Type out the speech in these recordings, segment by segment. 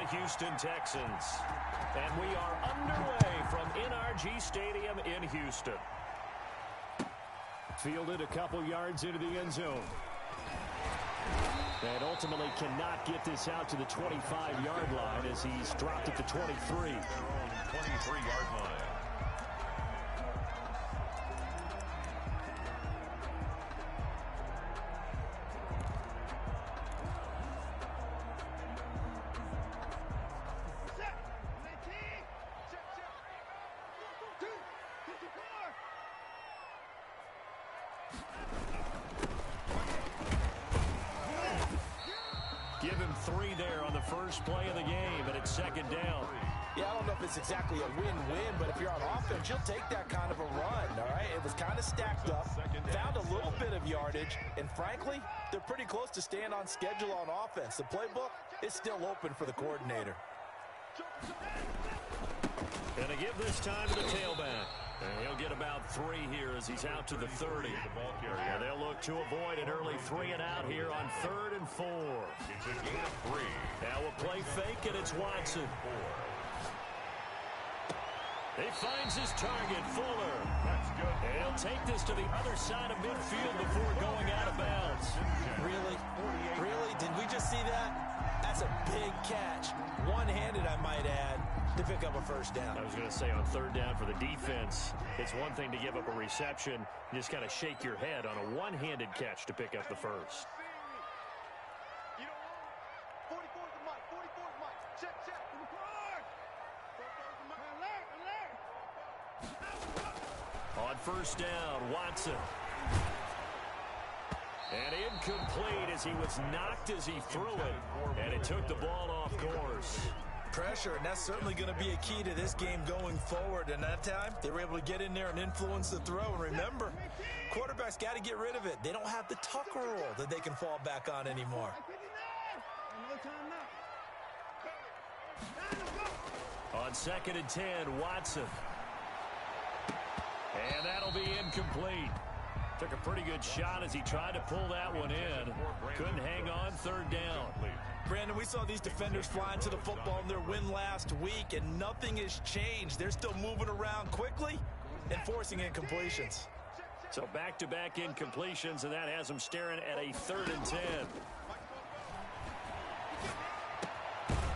Houston Texans. And we are underway from NRG Stadium in Houston. Fielded a couple yards into the end zone. And ultimately cannot get this out to the 25-yard line as he's dropped at the 23. 23-yard line. Give him 3 there on the first play of the game, and it's second down. Yeah, I don't know if it's exactly a win-win, but if you're on offense, you'll take that kind of a run, all right? It was kind of stacked up, found a little bit of yardage, and frankly, they're pretty close to staying on schedule on offense. The playbook is still open for the coordinator. Gonna give this time to the tailback. And he'll get about 3 here as he's out to the 30. And they'll look to avoid an early 3 and out here on 3rd and 4. It's a gain of 3. Now a play fake, and it's Watson. He finds his target, Fuller. That's good. And he'll take this to the other side of midfield before going out of bounds. Really? Really? Did we just see that? That's a big catch. One-handed, I might add, to pick up a first down. I was going to say on 3rd down for the defense, it's one thing to give up a reception. You just kind of shake your head on a one-handed catch to pick up the first. On 1st down, Watson. And incomplete as he was knocked as he threw it. And it took the ball off course. Pressure, and that's certainly going to be a key to this game going forward. And that time, they were able to get in there and influence the throw. And remember, quarterbacks got to get rid of it. They don't have the Tucker rule that they can fall back on anymore. On 2nd and 10, Watson. And that'll be incomplete. Took a pretty good shot as he tried to pull that one in. Couldn't hang on 3rd down. Brandon, we saw these defenders flying to the football in their win last week, and nothing has changed. They're still moving around quickly and forcing incompletions. So back-to-back incompletions, and that has them staring at a 3rd and 10.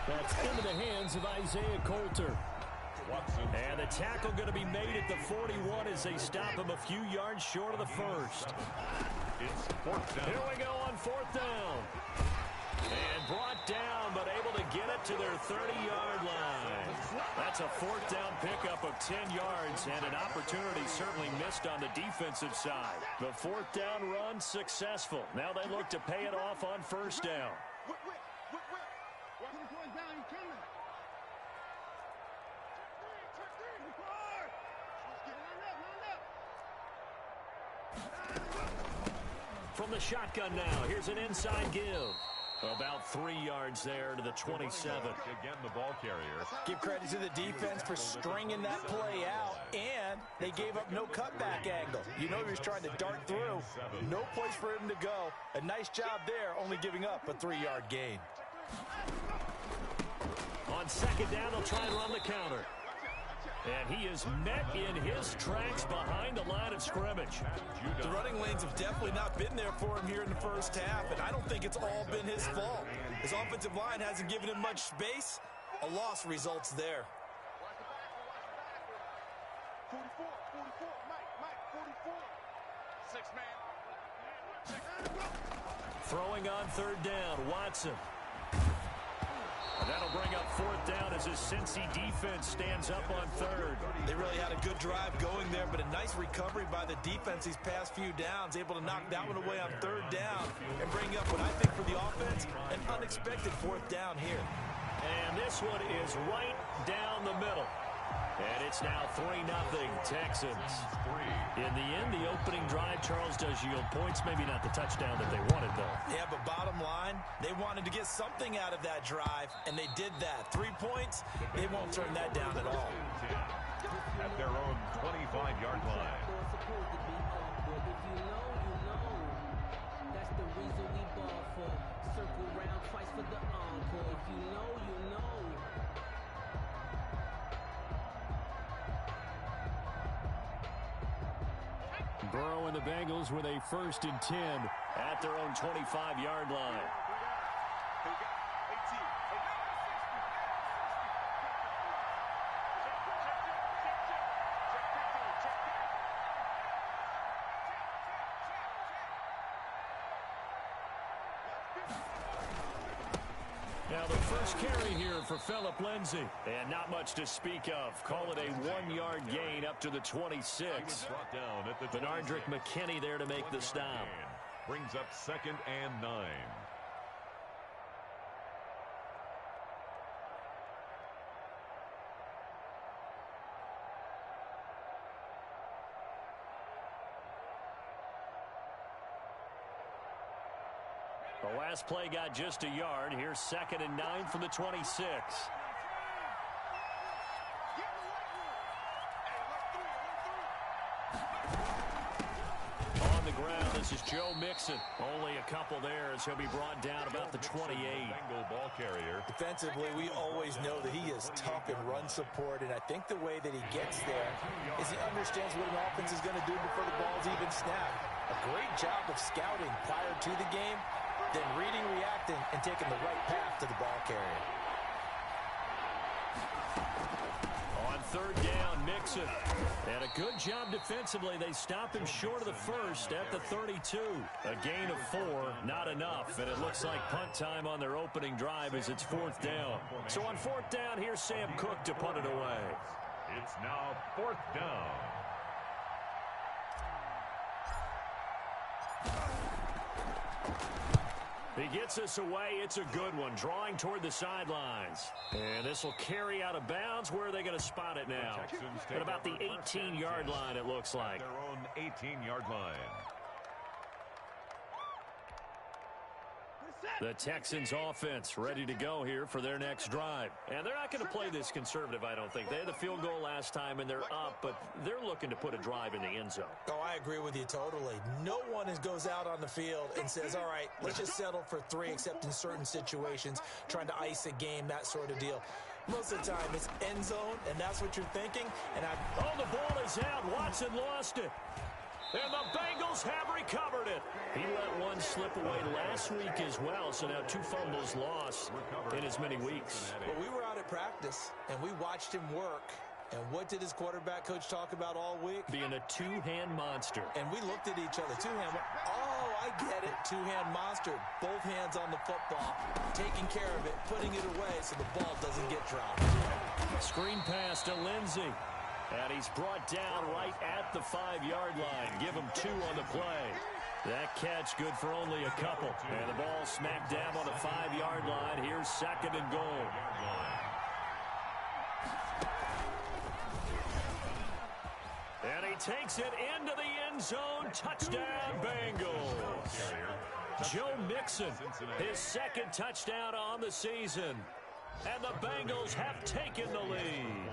That's into the hands of Isaiah Coulter. And the tackle going to be made at the 41 as they stop him a few yards short of the first. It's 4th down. Here we go on 4th down. And brought down, but able to get it to their 30-yard line. That's a 4th down pickup of 10 yards, and an opportunity certainly missed on the defensive side. The 4th down run successful. Now they look to pay it off on 1st down. From the shotgun now, here's an inside give. About 3 yards there to the 27. Again, the ball carrier. Give credit to the defense for stringing that play out, and they gave up no cutback angle. You know he was trying to dart through. No place for him to go. A nice job there, only giving up a 3-yard gain. On 2nd down, they'll try and run the counter. And he is met in his tracks behind the line of scrimmage. The running lanes have definitely not been there for him here in the first half, and I don't think it's all been his fault. His offensive line hasn't given him much space. A loss results there. 44, Mike, 44. 6-man. Throwing on 3rd down, Watson. And that'll bring up 4th down as his Cincy defense stands up on 3rd. They really had a good drive going there, but a nice recovery by the defense these past few downs, able to knock that one away on 3rd down and bring up what I think for the offense, an unexpected 4th down here. And this one is right down the middle. And it's now 3-0 Texans. In the end, the opening drive, Charles, does yield points. Maybe not the touchdown that they wanted, though. Yeah, but bottom line, they wanted to get something out of that drive, and they did that. 3 points, they won't turn that down at all. At their own 25-yard line. That's the reason we ball for. Circle round twice for the encore. If you know, you know. And Burrow and the Bengals with a 1st and 10 at their own 25-yard line. Now the first carry here for Lpratt2. And not much to speak of. Call it a 1-yard gain up to the 26. Benardrick McKinney there to make the stop. Brings up 2nd and 9. The last play got just a yard. Here's 2nd and 9 from the 26. On the ground, this is Joe Mixon. Only a couple there as he'll be brought down about the 28. Bengal ball carrier. Defensively, we always know that he is tough in run support, and I think the way that he gets there is he understands what an offense is going to do before the ball's even snapped. A great job of scouting prior to the game, then reading, reacting, and taking the right path to the ball carrier. On 3rd down, Mixon. And a good job defensively. They stop him short of the 1st at the 32. A gain of 4, not enough. And it looks like punt time on their opening drive as it's 4th down. So on 4th down, here's Sam Cook to punt it away. It's now 4th down. He gets us away. It's a good one. Drawing toward the sidelines. And this will carry out of bounds. Where are they going to spot it now? At about the 18-yard line, it looks like. Their own 18-yard line. The Texans offense ready to go here for their next drive. And they're not going to play this conservative, I don't think. They had the field goal last time, and they're up, but they're looking to put a drive in the end zone. Oh, I agree with you totally. No one goes out on the field and says, all right, let's just settle for 3, except in certain situations, trying to ice a game, that sort of deal. Most of the time, it's end zone, and that's what you're thinking. And oh, the ball is out. Watson lost it. And the Bengals have recovered it. He let one slip away last week as well, so now 2 fumbles lost in as many weeks. Well, we were out at practice, and we watched him work. And what did his quarterback coach talk about all week? Being a 2-hand monster. And we looked at each other. 2-hand. Oh, I get it. 2-hand monster. Both hands on the football, taking care of it, putting it away so the ball doesn't get dropped. Screen pass to Lindsey. And he's brought down right at the 5-yard line. Give him 2 on the play. That catch good for only a couple. And the ball smack dab on the 5-yard line. Here's 2nd and goal. And he takes it into the end zone. Touchdown, Bengals. Joe Mixon, his 2nd touchdown on the season. And the Bengals have taken the lead.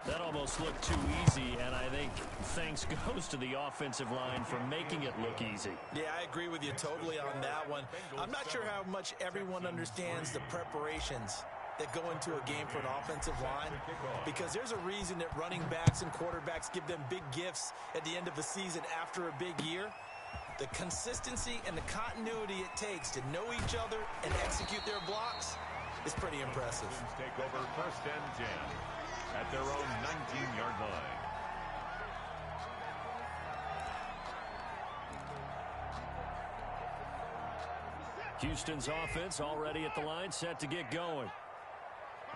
That almost looked too easy, and I think thanks goes to the offensive line for making it look easy. Yeah, I agree with you totally on that one. I'm not sure how much everyone understands the preparations that go into a game for an offensive line, because there's a reason that running backs and quarterbacks give them big gifts at the end of the season after a big year. The consistency and the continuity it takes to know each other and execute their blocks is pretty impressive. Take over 1st and 10 at their own 19-yard line. Houston's offense already at the line, set to get going.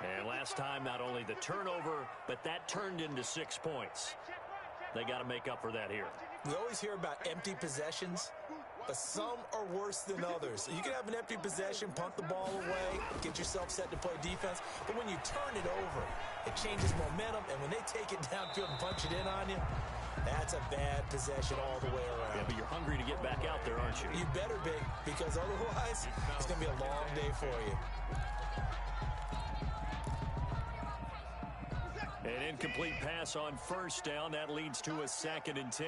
And last time, not only the turnover, but that turned into 6 points. They got to make up for that here. We always hear about empty possessions, but some are worse than others. You can have an empty possession, punt the ball away, get yourself set to play defense, but when you turn it over, it changes momentum, and when they take it downfield and punch it in on you, that's a bad possession all the way around. Yeah, but you're hungry to get back out there, aren't you? You better be, because otherwise, it's going to be a long day for you. An incomplete pass on 1st down. That leads to a 2nd and 10.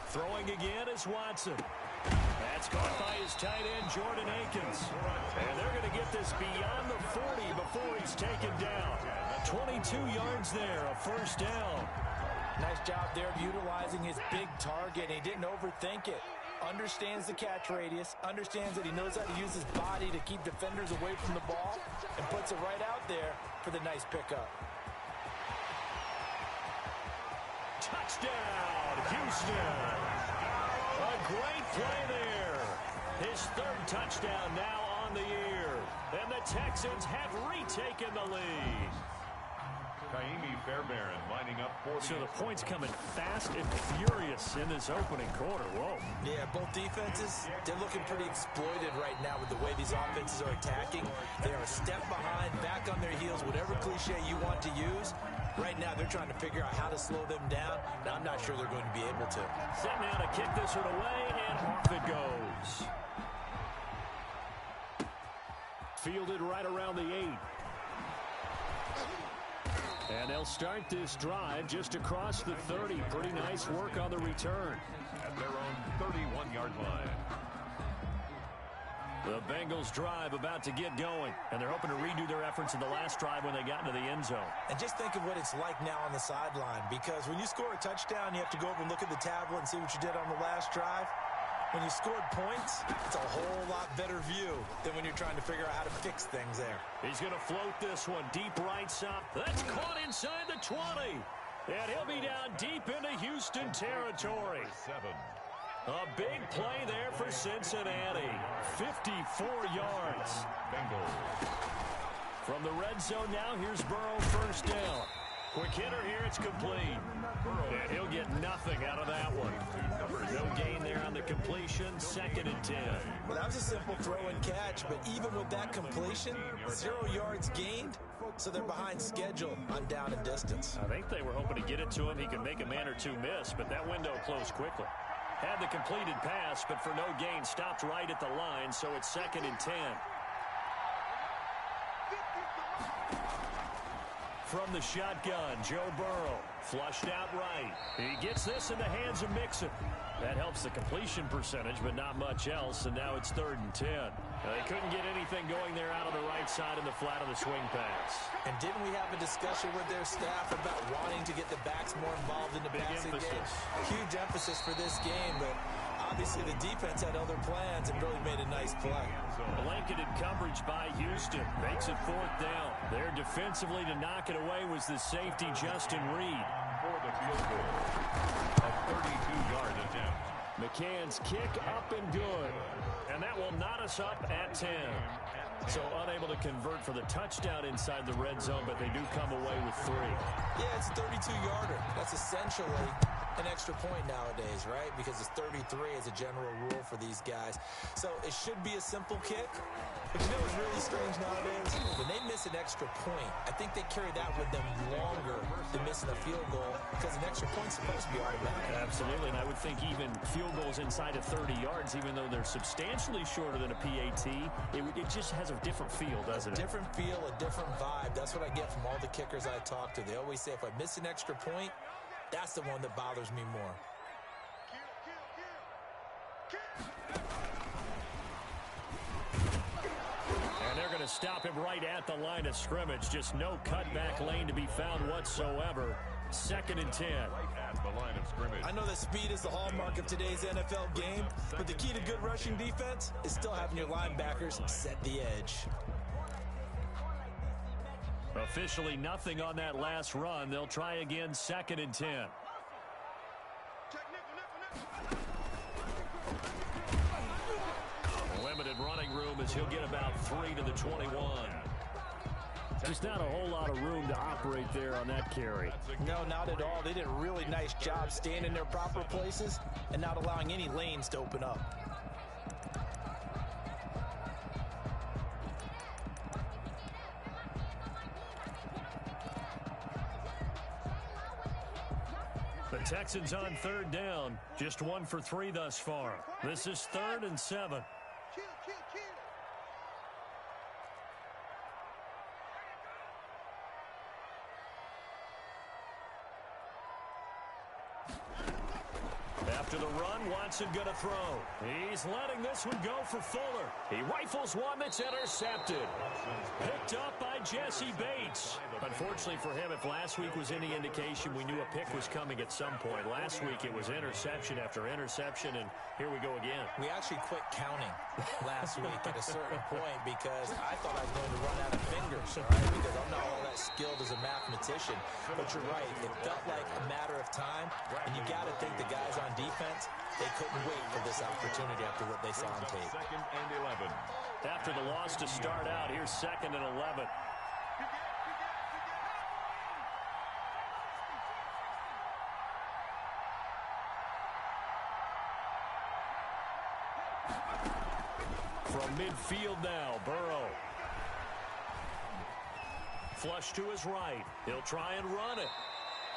Throwing again is Watson. That's caught by his tight end, Jordan Akins. And they're going to get this beyond the 40 before he's taken down. 22 yards there, a first down. Nice job there of utilizing his big target. He didn't overthink it. Understands the catch radius, understands that he knows how to use his body to keep defenders away from the ball, and puts it right out there for the nice pickup. Touchdown, Houston. A great play there. His third touchdown now on the year. And the Texans have retaken the lead. Kaimi Fairbairn lining up for So the points coming fast and furious in this opening quarter. Whoa. Yeah, both defenses, they're looking pretty exploited right now with the way these offenses are attacking. They are a step behind, back on their heels, whatever cliche you want to use. Right now, they're trying to figure out how to slow them down, and I'm not sure they're going to be able to. Set now to kick this one away, and off it goes. Fielded right around the 8. And they'll start this drive just across the 30. Pretty nice work on the return. at their own 31-yard line. The Bengals drive about to get going, and they're hoping to redo their efforts in the last drive when they got into the end zone. And just think of what it's like now on the sideline, because when you score a touchdown, you have to go over and look at the tablet and see what you did on the last drive. When you scored points, it's a whole lot better view than when you're trying to figure out how to fix things there. He's going to float this one deep right side. That's caught inside the 20. And he'll be down deep into Houston territory. 7. A big play there for Cincinnati. 54 yards. Bengals. From the red zone now, here's Burrow, first down. Quick hitter here, it's complete. And he'll get nothing out of that one. No gain there on the completion, 2nd and 10. Well, that was a simple throw and catch, but even with that completion, 0 yards gained, so they're behind schedule on down and distance. I think they were hoping to get it to him. He could make a man or two miss, but that window closed quickly. Had the completed pass, but for no gain, stopped right at the line, so it's 2nd and 10. From the shotgun, Joe Burrow, flushed out right. He gets this in the hands of Mixon. That helps the completion percentage, but not much else, and now it's 3rd and 10. They couldn't get anything going there out of the right side in the flat of the swing pass. And didn't we have a discussion with their staff about wanting to get the backs more involved in the passing game? Huge emphasis for this game, but obviously the defense had other plans and really made a nice play. Blanketed coverage by Houston. Makes it 4th down. There defensively to knock it away was the safety, Justin Reed. For the field goal. A 32-yard attempt. McCann's kick up and good. And that will knot us up at 10. So unable to convert for the touchdown inside the red zone, but they do come away with 3. Yeah, it's a 32-yarder. That's essentially an extra point nowadays, right? Because it's 33 as a general rule for these guys. So it should be a simple kick. But you know what's really strange nowadays? When they miss an extra point, I think they carry that with them longer than missing a field goal, because an extra point's supposed to be automatic. Absolutely, and I would think even field goals inside of 30 yards, even though they're substantially shorter than a PAT, it just has a different feel, doesn't it? A different feel, a different vibe. That's what I get from all the kickers I talk to. They always say if I miss an extra point, that's the one that bothers me more. And they're going to stop him right at the line of scrimmage. Just no cutback lane to be found whatsoever. 2nd and 10. Right at the line of scrimmage. I know that speed is the hallmark of today's NFL game, but the key to good rushing defense is still having your linebackers set the edge. Officially nothing on that last run. They'll try again, 2nd and 10. Limited running room as he'll get about 3 to the 21. Just not a whole lot of room to operate there on that carry. No, not at all. They did a really nice job staying in their proper places and not allowing any lanes to open up. The Texans on 3rd down. Just 1 for 3 thus far. This is 3rd and 7. After the run, Watson going to throw. He's letting this one go for Fuller. He rifles one that's intercepted. Picked up by Jesse Bates. Unfortunately for him, if last week was any indication, we knew a pick was coming at some point. Last week it was interception after interception, and here we go again. We actually quit counting last week at a certain point because I thought I was going to run out of fingers, all right, because I'm not all that skilled as a mathematician. But you're right, it felt like a matter of time, and you got to think the guys on defense, they couldn't wait for this opportunity after what they saw on tape. 2nd and 11. After the loss to start out, here's 2nd and 11. From midfield now, Burrow. Flush to his right. He'll try and run it.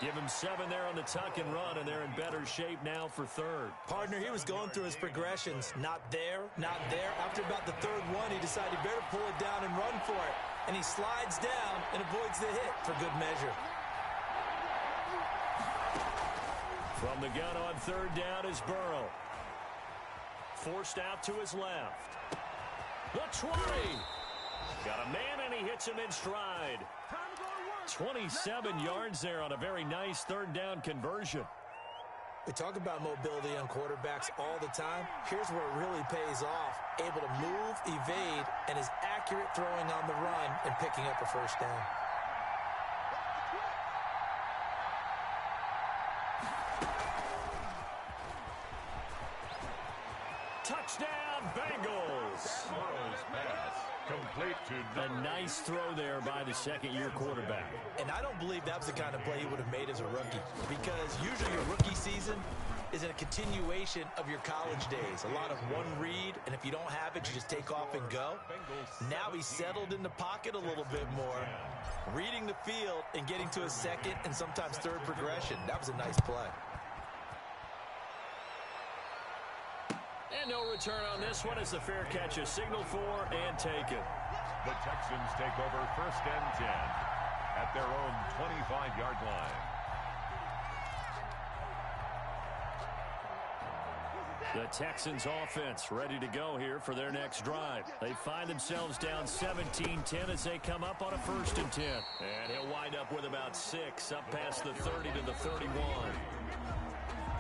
Give him 7 there on the tuck and run, and they're in better shape now for 3rd. Partner, he was going through his progressions. Not there, not there. After about the 3rd one, he decided he better pull it down and run for it. And he slides down and avoids the hit for good measure. From the gun on 3rd down is Burrow. Forced out to his left. The 20. Got a man, and he hits him in stride. 27 yards there on a very nice 3rd down conversion. We talk about mobility on quarterbacks all the time. Here's where it really pays off. Able to move, evade, and is accurate throwing on the run and picking up a 1st down. Touchdown, Bengals. Burrow's pass complete to A nice throw there by the 2nd-year quarterback. And I don't believe that was the kind of play he would have made as a rookie, because usually your rookie season is a continuation of your college days. A lot of one read, and if you don't have it, you just take off and go. Now he's settled in the pocket a little bit more, reading the field and getting to his 2nd and sometimes 3rd progression. That was a nice play. And no return on this one as the fair catch is signaled for and taken. The Texans take over 1st and 10 at their own 25-yard line. The Texans offense ready to go here for their next drive. They find themselves down 17-10 as they come up on a 1st and 10. And he'll wind up with about 6 up past the 30 to the 31.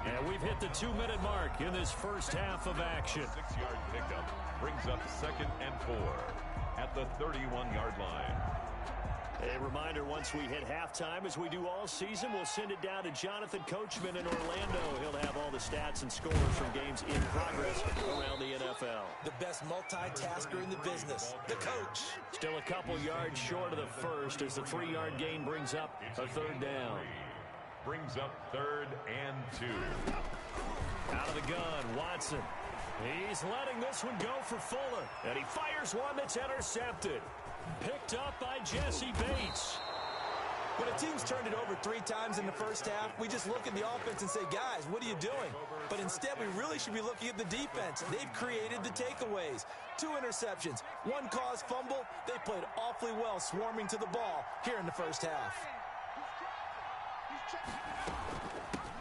And we've hit the 2-minute mark in this first half of action. 6-yard pickup brings up 2nd and 4 at the 31-yard line. A reminder, once we hit halftime, as we do all season, we'll send it down to Jonathan Coachman in Orlando. He'll have all the stats and scores from games in progress around the NFL. The best multitasker in the business, the coach. Still a couple yards short of the first as the 3-yard gain brings up a 3rd down. Brings up 3rd and 2. Out of the gun, Watson. He's letting this one go for Fuller. And he fires one that's intercepted. Picked up by Jesse Bates. When a team's turned it over 3 times in the first half, we just look at the offense and say, guys, what are you doing? But instead, we really should be looking at the defense. They've created the takeaways. 2 interceptions, 1 caused fumble. They played awfully well swarming to the ball here in the first half.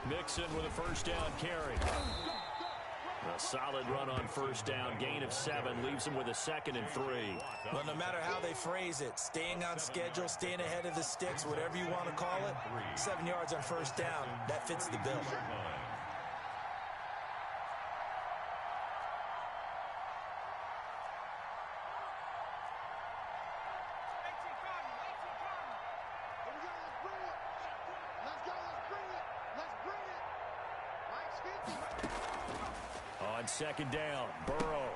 Mixon with a 1st down carry. A solid run on 1st down. Gain of 7 leaves him with a 2nd and 3. Well, no matter how they phrase it, staying on schedule, staying ahead of the sticks, whatever you want to call it, 7 yards on 1st down, that fits the bill. On 2nd down, Burrow.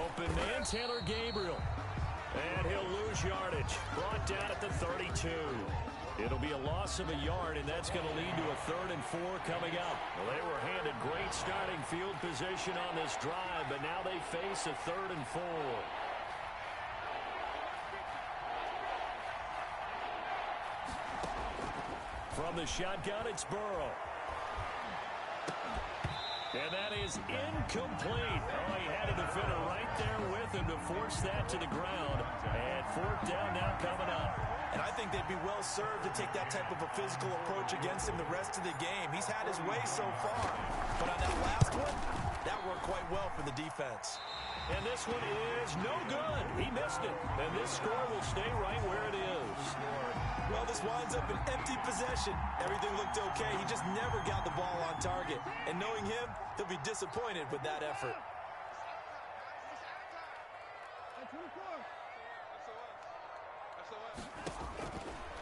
Open man, Taylor Gabriel. And he'll lose yardage. Brought down at the 32. It'll be a loss of a yard, and that's going to lead to a 3rd and 4 coming up. Well, they were handed great starting field position on this drive, but now they face a 3rd and 4. From the shotgun, it's Burrow. And that is incomplete. Oh, he had a defender right there with him to force that to the ground. And 4th down now coming up. And I think they'd be well served to take that type of a physical approach against him the rest of the game. He's had his way so far. But on that last one, that worked quite well for the defense. And this one is no good. He missed it. And this score will stay right where it is. Well, this winds up an empty possession. Everything looked okay. He just never got the ball on target. And knowing him, he'll be disappointed with that effort.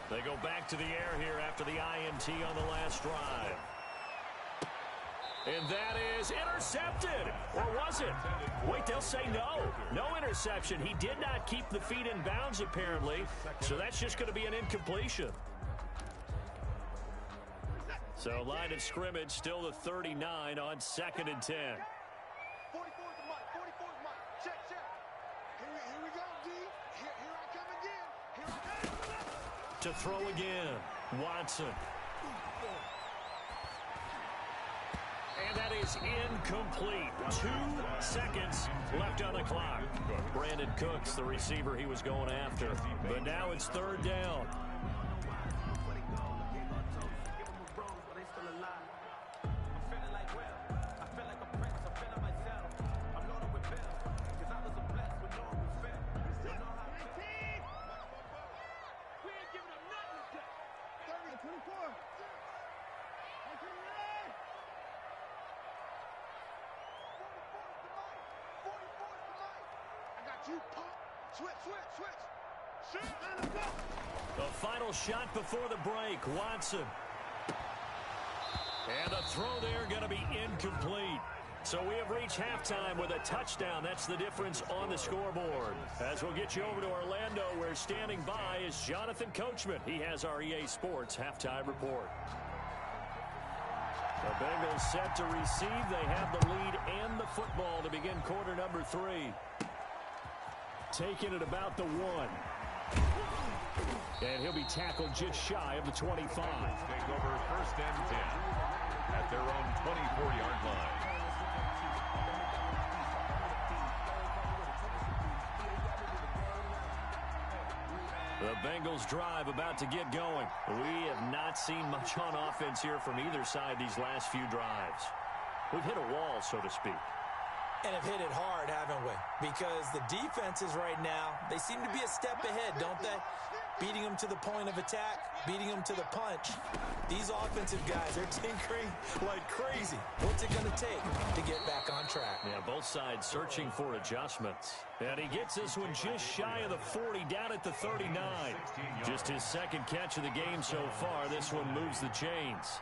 They go back to the air here after the INT on the last drive. And that is intercepted. Or was it? Wait, they'll say no. No interception. He did not keep the feet in bounds, apparently. So that's just going to be an incompletion. So line of scrimmage still the 39 on 2nd and 10. 44 is the mic. 44 is mic. Check, check. Here we go, D. Here I come again. Here I come. To throw again, Watson. And that is incomplete. 2 seconds left on the clock. Brandon Cooks, the receiver he was going after. But now it's 3rd down. The final shot before the break, Watson. And a throw there going to be incomplete. So we have reached halftime with a touchdown. That's the difference on the scoreboard. As we'll get you over to Orlando, where standing by is Jonathan Coachman. He has our EA Sports halftime report. The Bengals set to receive. They have the lead and the football to begin quarter number 3. Taking it about the 1. And he'll be tackled just shy of the 25. Take over 1st and 10 at their own 24-yard line. The Bengals drive about to get going. We have not seen much on offense here from either side these last few drives. We've hit a wall, so to speak. And have hit it hard, haven't we? Because the defenses right now, they seem to be a step ahead, don't they? Beating them to the point of attack, beating them to the punch. These offensive guys are tinkering like crazy. What's it going to take to get back on track? Yeah, both sides searching for adjustments. And he gets this one just shy of the 40, down at the 39. Just his 2nd catch of the game so far. This one moves the chains.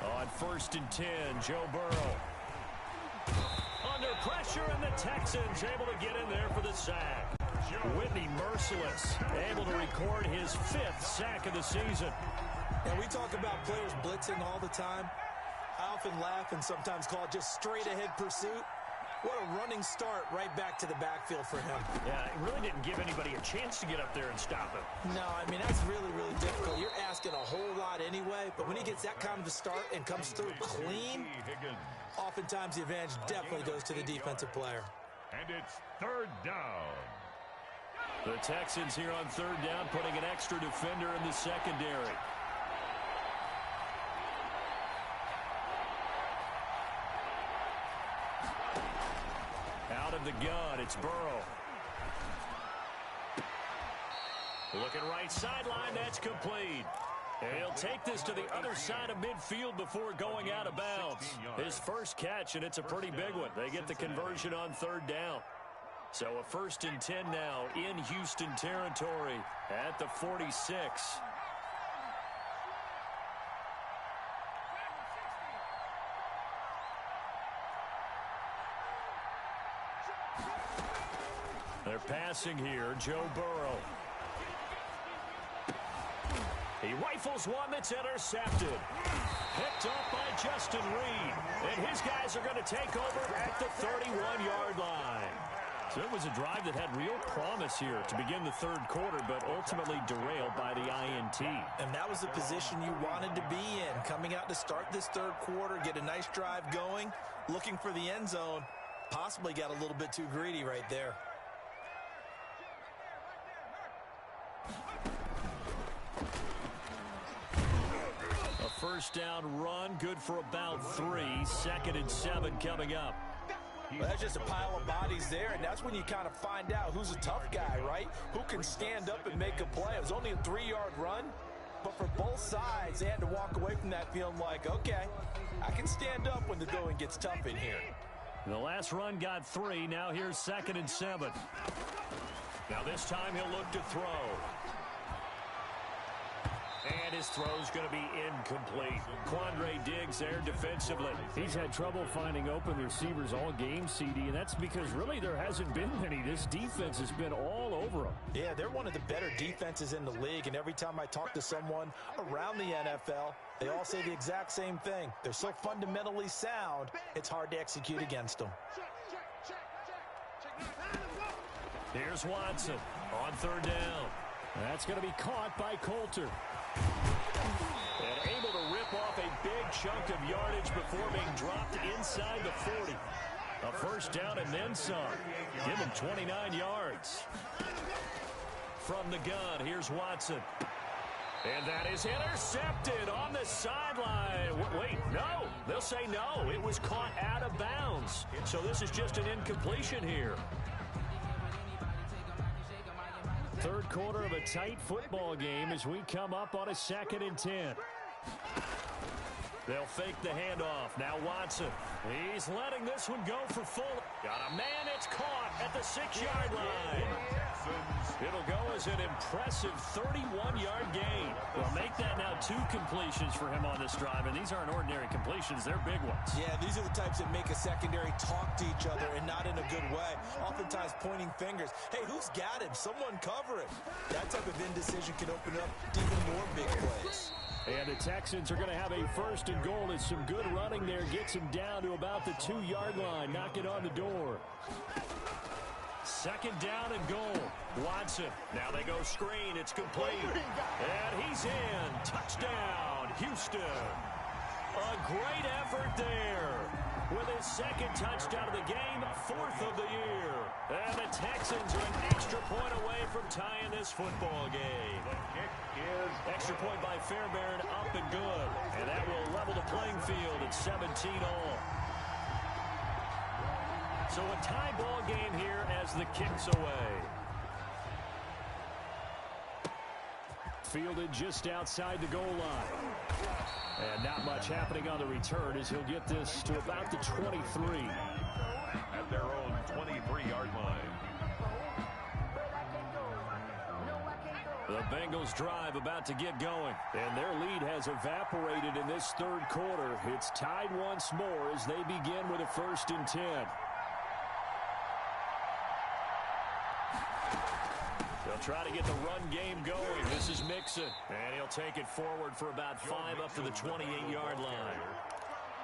On 1st and 10, Joe Burrow. Under pressure, and the Texans able to get in there for the sack. Whitney Merciless able to record his 5th sack of the season. And we talk about players blitzing all the time. I often laugh and sometimes call it just straight-ahead pursuit. What a running start right back to the backfield for him. Yeah, it really didn't give anybody a chance to get up there and stop him. No, I mean, that's really, really difficult. You're asking a whole lot anyway, but when he gets that kind of a start and comes through clean, oftentimes the advantage definitely goes to the defensive player. And it's 3rd down. The Texans here on 3rd down, putting an extra defender in the secondary. Out of the gun, it's Burrow. Looking right sideline, that's complete. And he'll take this to the other side of midfield before going out of bounds. His first catch, and it's a pretty big one. They get the conversion on 3rd down. So a 1st and 10 now in Houston territory at the 46. They're passing here, Joe Burrow. He rifles one that's intercepted. Picked up by Justin Reed. And his guys are going to take over at the 31-yard line. So it was a drive that had real promise here to begin the third quarter, but ultimately derailed by the INT. And that was the position you wanted to be in. Coming out to start this third quarter, get a nice drive going, looking for the end zone. Possibly got a little bit too greedy right there. A first down run, good for about 3. 2nd and 7 coming up. Well, that's just a pile of bodies there, and that's when you kind of find out who's a tough guy, right? Who can stand up and make a play. It was only a 3-yard run, but for both sides, they had to walk away from that feeling like, okay, I can stand up when the going gets tough in here. The last run got 3. Now here's 2nd and 7. Now this time he'll look to throw. And his throw's going to be incomplete. Quandre Diggs there defensively. He's had trouble finding open receivers all game, CD, and that's because really there hasn't been many. This defense has been all over them. Yeah, they're one of the better defenses in the league, and every time I talk to someone around the NFL, they all say the exact same thing. They're so fundamentally sound, it's hard to execute against them. Here's Watson on 3rd down. That's going to be caught by Coulter. And able to rip off a big chunk of yardage before being dropped inside the 40. A first down and then some. Give him 29 yards. From the gun, here's Watson. And that is intercepted on the sideline. Wait, no. They'll say no. It was caught out of bounds. So this is just an incompletion here. Third quarter of a tight football game as we come up on a 2nd and 10. They'll fake the handoff. Now Watson. He's letting this one go for full. Got a man. It's caught at the 6-yard line. It'll go as an impressive 31-yard gain. Well, make that now 2 completions for him on this drive, and these aren't ordinary completions. They're big ones. Yeah, these are the types that make a secondary talk to each other and not in a good way. Oftentimes pointing fingers. Hey, who's got him? Someone cover it. That type of indecision can open up to even more big plays. And the Texans are going to have a 1st and goal. It's some good running there. Gets him down to about the 2-yard line. Knock it on the door. 2nd down and goal. Watson. Now they go screen. It's complete. And he's in. Touchdown, Houston. A great effort there. With his 2nd touchdown of the game, 4th of the year. And the Texans are an extra point away from tying this football game. Extra point by Fairbairn, up and good. And that will level the playing field at 17 all. So a tie ball game here as the kick's away. Fielded just outside the goal line. And not much happening on the return as he'll get this to about the 23. At their own 23-yard line. The Bengals drive about to get going. And their lead has evaporated in this third quarter. It's tied once more as they begin with a 1st and 10. They'll try to get the run game going. This is Mixon. And he'll take it forward for about 5 up to the 28-yard line.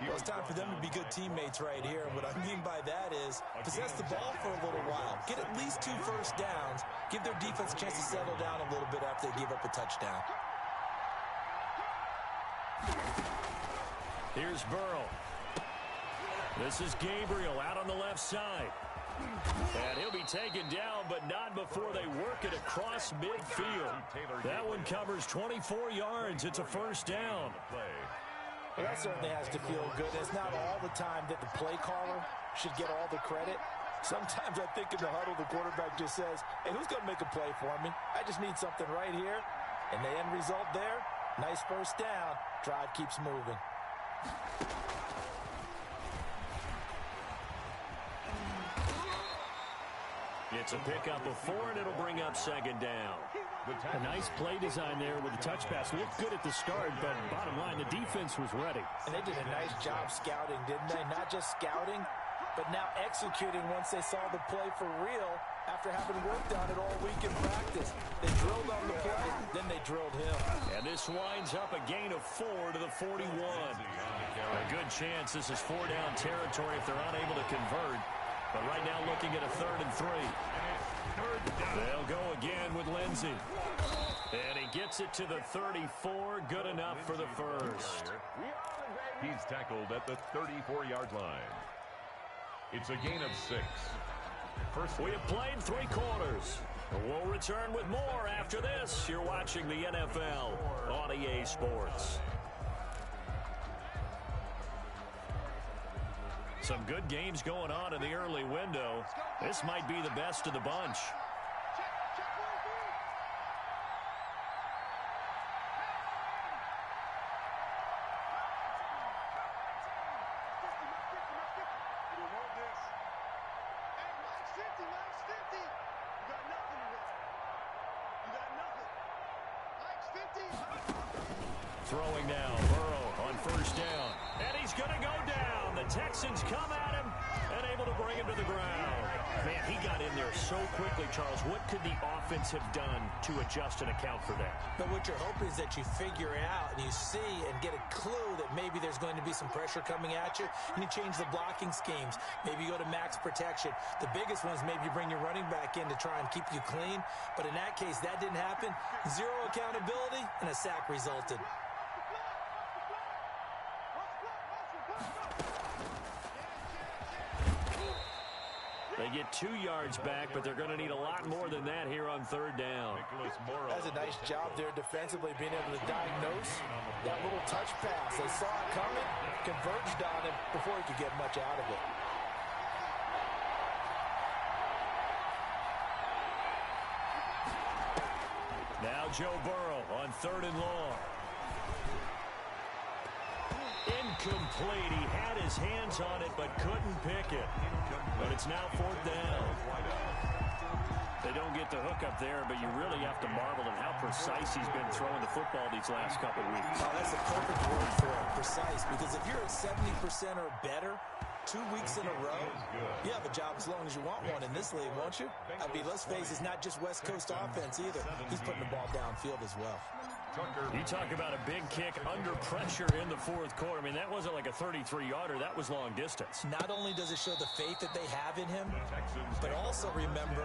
Well, it's time for them to be good teammates right here. And what I mean by that is possess the ball for a little while. Get at least 2 first downs. Give their defense a chance to settle down a little bit after they give up a touchdown. Here's Burrow. This is Gabriel out on the left side. And he'll be taken down, but not before they work it across midfield. That one covers 24 yards. It's a first down. Well, that certainly has to feel good. It's not all the time that the play caller should get all the credit. Sometimes I think in the huddle, the quarterback just says, hey, who's going to make a play for me? I just need something right here. And the end result there, nice first down. Drive keeps moving. It's a pickup of 4, and it'll bring up 2nd down. A nice play design there with the touch pass. Looked good at the start, but bottom line, the defense was ready. And they did a nice job scouting, didn't they? Not just scouting, but now executing once they saw the play for real after having worked on it all week in practice. They drilled on the play, then they drilled him. And this winds up a gain of 4 to the 41. A good chance this is 4-down territory if they're unable to convert. But right now looking at a 3rd and 3. They'll go again with Lindsey. And he gets it to the 34. Good enough for the first. He's tackled at the 34-yard line. It's a gain of 6. We have played 3 quarters. We'll return with more after this. You're watching the NFL on EA Sports. Some good games going on in the early window. This might be the best of the bunch. Throwing now, Burrow on 1st down. And he's going to go down. The Texans come at him and able to bring him to the ground. Man, he got in there so quickly, Charles. What could the offense have done to adjust and account for that? But what you're hoping is that you figure out and you see and get a clue that maybe there's going to be some pressure coming at you, and you change the blocking schemes. Maybe you go to max protection. The biggest one is maybe you bring your running back in to try and keep you clean. But in that case, that didn't happen. 0 accountability, and a sack resulted. They get 2 yards back, but they're going to need a lot more than that here on 3rd down. That's a nice job there defensively, being able to diagnose that little touch pass. They saw it coming, converged on it before he could get much out of it. Now Joe Burrow on 3rd and long. Incomplete. He had his hands on it but couldn't pick it. But it's now 4th down. They don't get the hook up there, but you really have to marvel at how precise he's been throwing the football these last couple of weeks. Oh, that's the perfect word for it, precise. Because if you're at 70% or better 2 weeks in a row, you have a job as long as you want one in this league, won't you? I mean, let's face it, it's not just West Coast offense either. He's putting the ball downfield as well. You talk about a big kick under pressure in the 4th quarter. I mean, that wasn't like a 33-yarder. That was long distance. Not only does it show the faith that they have in him, but also remember,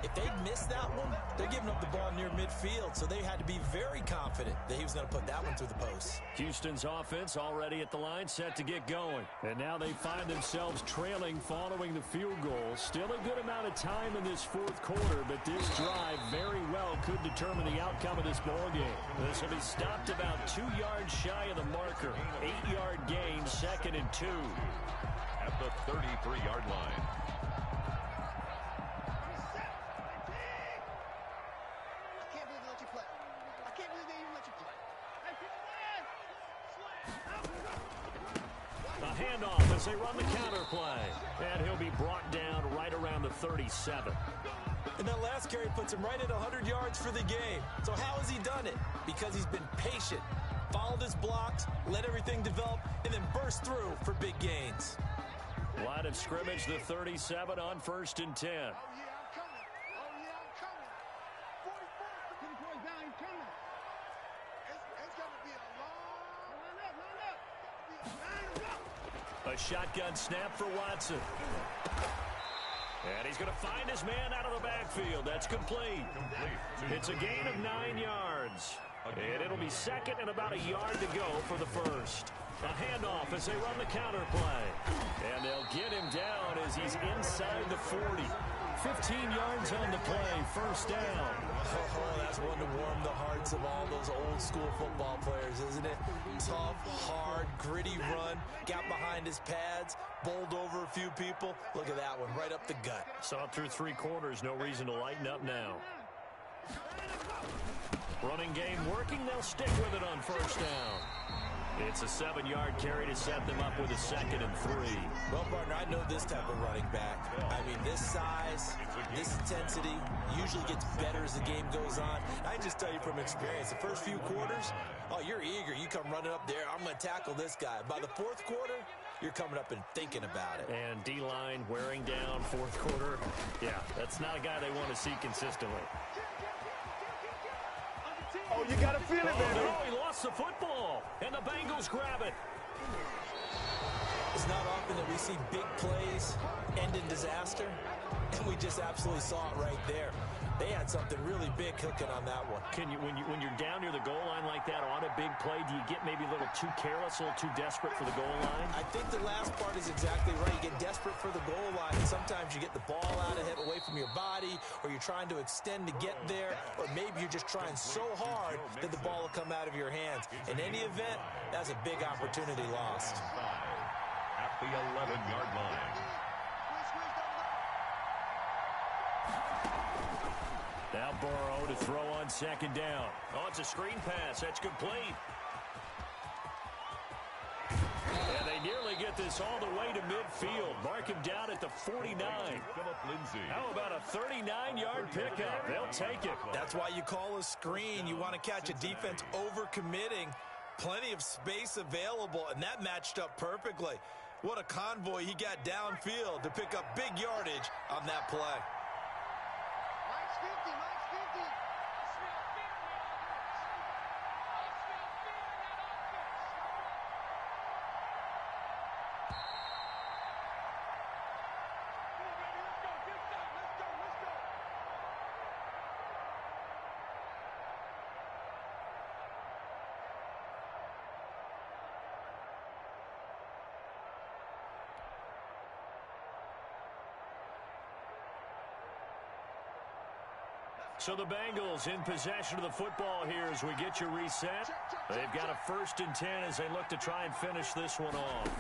if they miss that one, they're giving up the ball near midfield, so they had to be very confident that he was going to put that one through the post. Houston's offense already at the line, set to get going. And now they find themselves trailing following the field goal. Still a good amount of time in this 4th quarter, but this drive very well could determine the outcome of this ball game. This will be stopped about 2 yards shy of the marker. 8-yard gain, 2nd and 2. At the 33-yard line. I can't believe they let you play. I can't believe they even let you play. A handoff as they run the counter play. And he'll be brought down right around the 37. And that last carry puts him right at 100 yards for the game. So how has he done it? Because he's been patient, followed his blocks, let everything develop, and then burst through for big gains. Line of scrimmage, the 37 on 1st and 10. Oh, yeah, I'm coming. Oh, yeah, I'm coming. 44. Put the boys down, he's coming. It's going to be a long... A shotgun snap for Watson. And he's going to find his man out of the backfield. That's complete. It's a gain of 9 yards. And it'll be 2nd and about a yard to go for the first. A handoff as they run the counter play. And they'll get him down as he's inside the 40. 15 yards on the play, 1st down. Oh, that's one to warm the hearts of all those old school football players, isn't it? Tough, hard, gritty run, got behind his pads, bowled over a few people. Look at that one, right up the gut. Saw it through 3 quarters, no reason to lighten up now. Running game working, they'll stick with it on 1st down. It's a 7-yard carry to set them up with a 2nd and 3. Well, partner, I know this type of running back. I mean, this size, this intensity usually gets better as the game goes on. I just tell you from experience, the first few quarters, oh, you're eager. You come running up there, I'm going to tackle this guy. By the 4th quarter, you're coming up and thinking about it. And D-line wearing down 4th quarter. Yeah, that's not a guy they want to see consistently. Oh, you got to feel it, baby. Oh, he lost the football, and the Bengals grab it. It's not often often that we see big plays end in disaster, and we just absolutely saw it right there. They had something really big cooking on that one. When you're down near the goal line like that on a big play, do you get maybe a little too careless, a little too desperate for the goal line? I think the last part is exactly right. You get desperate for the goal line, and sometimes you get the ball out ahead away from your body, or you're trying to extend to get there, or maybe you're just trying so hard that the ball will come out of your hands. In any event, that's a big opportunity lost. At the 11-yard line. Now Burrow to throw on second down. Oh, it's a screen pass. That's complete. And they nearly get this all the way to midfield. Mark him down at the 49. How about a 39-yard pickup? They'll take it. That's why you call a screen. You want to catch a defense overcommitting. Plenty of space available, and that matched up perfectly. What a convoy he got downfield to pick up big yardage on that play. So the Bengals in possession of the football here as we get you reset. They've got a 1st and 10 as they look to try and finish this one off.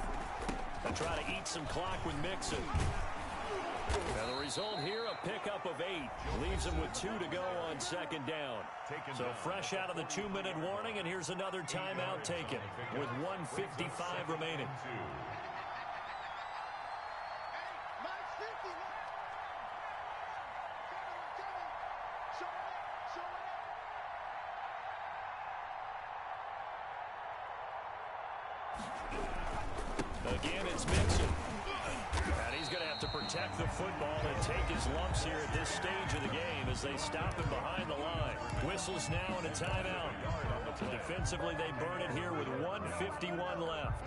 They try to eat some clock with Mixon. And the result here, a pickup of 8. Leaves them with 2 to go on second down. So fresh out of the 2-minute warning, and here's another timeout taken with 1:55 remaining. Again, it's Mixon. And he's going to have to protect the football and take his lumps here at this stage of the game as they stop him behind the line. Whistles now and a timeout. Defensively, they burn it here with 1:51 left.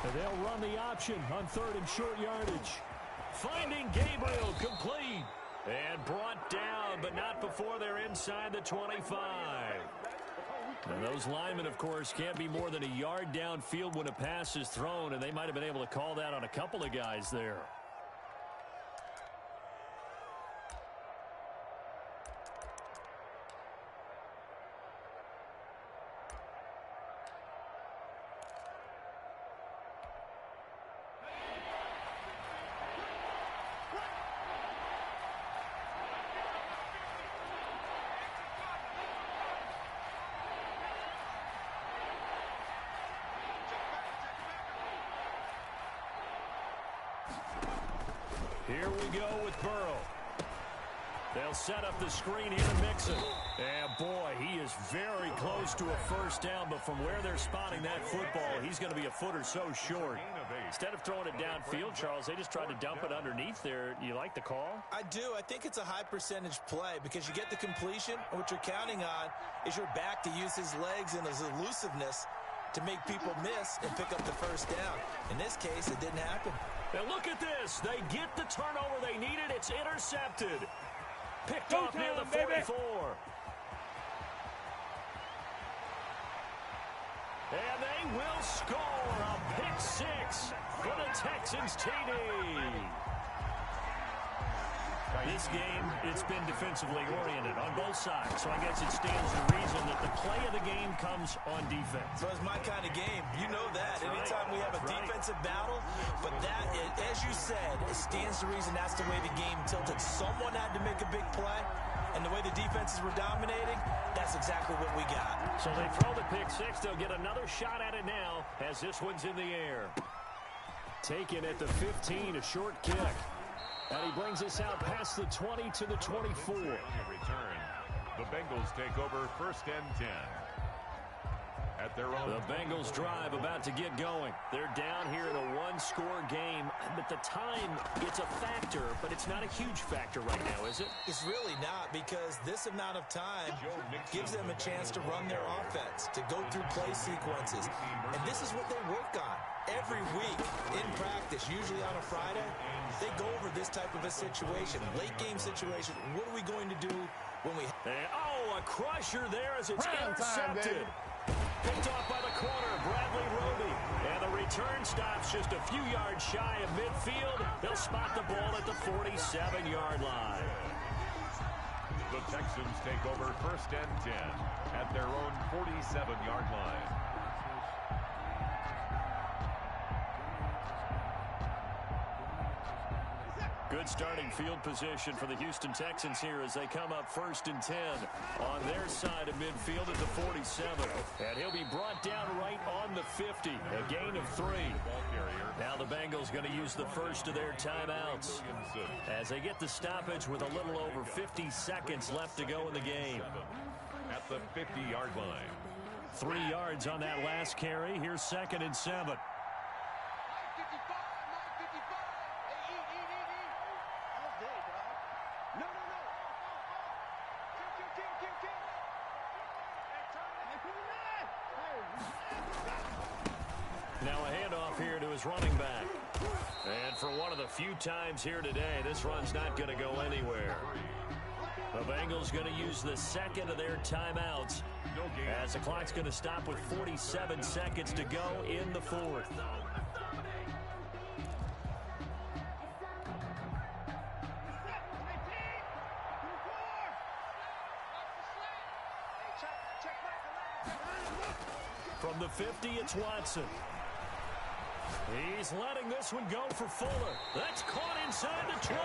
And they'll run the option on 3rd and short yardage. Finding Gabriel complete. And brought down, but not before they're inside the 25. And those linemen, of course, can't be more than a yard downfield when a pass is thrown, and they might have been able to call that on a couple of guys there. Here we go with Burrow. They'll set up the screen here to Mixon. And boy, he is very close to a 1st down, but from where they're spotting that football, he's going to be a foot or so short. Instead of throwing it downfield, Charles, they just tried to dump it underneath there. You like the call? I do. I think it's a high percentage play because you get the completion, and what you're counting on is your back to use his legs and his elusiveness to make people miss and pick up the 1st down. In this case, it didn't happen. And look at this. They get the turnover they needed. It's intercepted. Picked off near the 44. And they will score a pick 6 for the Texans TD. This game, it's been defensively oriented on both sides, so I guess it stands to reason that the play of the game comes on defense. So it's my kind of game. You know that. Anytime we have a defensive battle, but that, as you said, it stands to reason that's the way the game tilted. Someone had to make a big play, and the way the defenses were dominating, that's exactly what we got. So they throw the pick 6. They'll get another shot at it now as this one's in the air. Taken at the 15, a short kick. And he brings us out past the 20 to the 24. Return. The Bengals take over 1st and 10. At their own. The Bengals drive about to get going. They're down here in a 1-score game. but the time, it's a factor, but it's not a huge factor right now, is it? It's really not, because this amount of time gives them a chance to run their offense, to go through play sequences. And this is what they work on every week in practice, usually on a Friday. They go over this type of a situation, late game situation. What are we going to do when we... And, oh, a crusher there as it's intercepted. Picked off by the corner, Bradley Roby. And the return stops just a few yards shy of midfield. They'll spot the ball at the 47-yard line. The Texans take over 1st and 10 at their own 47-yard line. Good starting field position for the Houston Texans here as they come up 1st and 10 on their side of midfield at the 47. And he'll be brought down right on the 50. A gain of 3. Now the Bengals going to use the first of their timeouts as they get the stoppage with a little over 50 seconds left to go in the game. At the 50-yard line. 3 yards on that last carry. Here's 2nd and 7. Now a handoff here to his running back. And for one of the few times here today, this run's not going to go anywhere. The Bengals going to use the second of their timeouts as the clock's going to stop with 47 seconds to go in the 4th. From the 50, it's Watson. He's letting this one go for Fuller. That's caught inside the 20.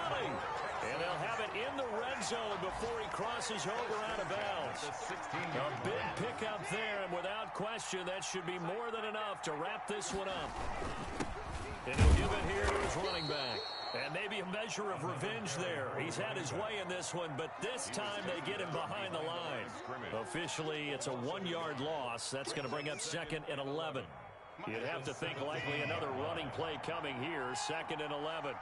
And they'll have it in the red zone before he crosses over out of bounds. A big pickup there, and without question, that should be more than enough to wrap this one up. And he'll give it here to his running back. And maybe a measure of revenge there. He's had his way in this one, but this time they get him behind the line. Officially, it's a 1-yard loss. That's going to bring up 2nd and 11. You'd have to think likely another running play coming here. 2nd and 11.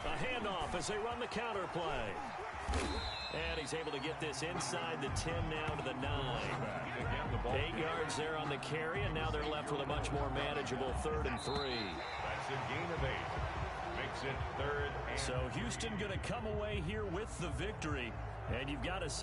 A handoff as they run the counter play. And he's able to get this inside the 10 now to the 9. 8 yards there on the carry, and now they're left with a much more manageable 3rd and 3. That's a gain of 8. Makes it 3rd and... So Houston going to come away here with the victory. And you've got to say